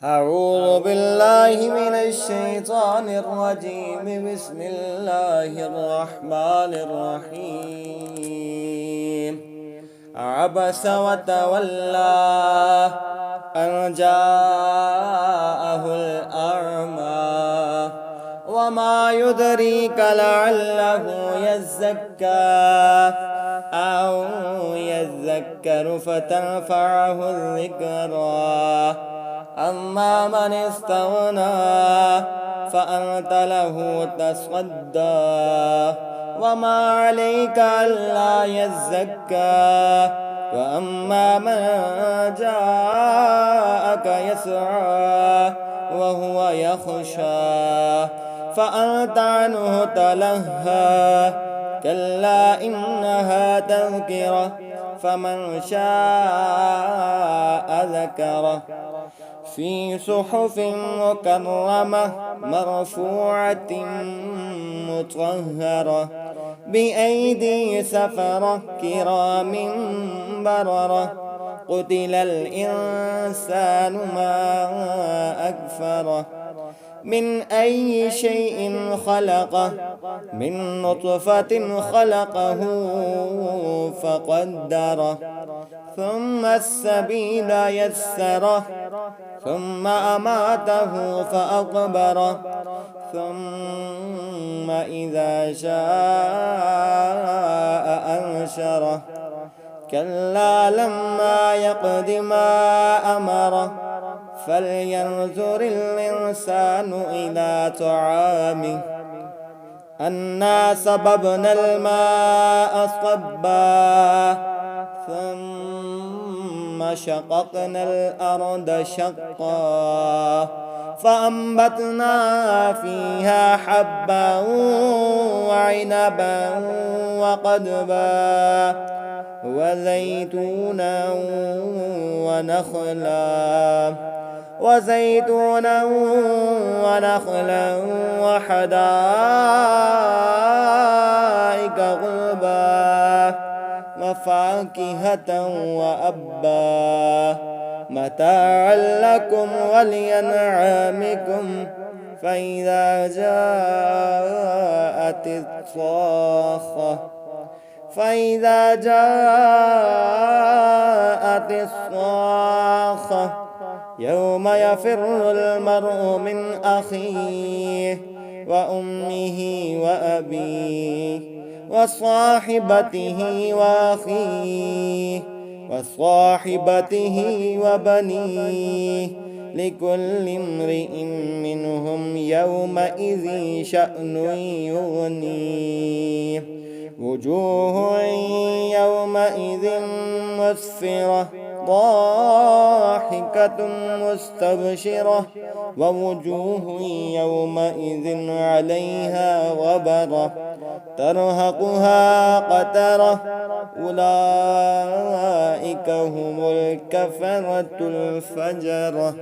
أعوذ بالله من الشيطان الرجيم. بسم الله الرحمن الرحيم. عبس وتولى أن جاءه الأعمى وما يدريك لعله يزكى أو يذكر فتنفعه الذكرى. أما من استغنى فأنت له تصدى وما عليك ألا يزكى. وأما من جاءك يسعى وهو يخشى فأنت عنه تلهى. كلا إنها تذكرة فمن شاء ذكره في صحف مكرمة مرفوعة مطهرة بأيدي سفرة كرام بررة. قتل الإنسان ما أكفره من أي شيء خلقه من نطفة خلقه فقدره ثم السبيل يسره ثم أماته فأقبره ثم إذا شاء أنشره. كلا لما يقض ما أمره فلينظر الإنسان إلى طعامه أنا صببنا الماء صبا ثم شققنا الأرض شقا فأنبتنا فيها حبا وعنبا وقضبا وزيتونا ونخلا وحدائق غلبا وفاكهة وأبا متاعا لكم ولأنعامكم. فإذا جاءت الصاخة يوم يفر المرء من أخيه وأمه وأبيه وصاحبته وبنيه لكل امرئ منهم يومئذ شأن يغنيه. وجوه يومئذ مسفرة ضاحكة مستبشرة ووجوه يومئذ عليها غبرة ترهقها قترة أولئك هم الكفرة الفجرة.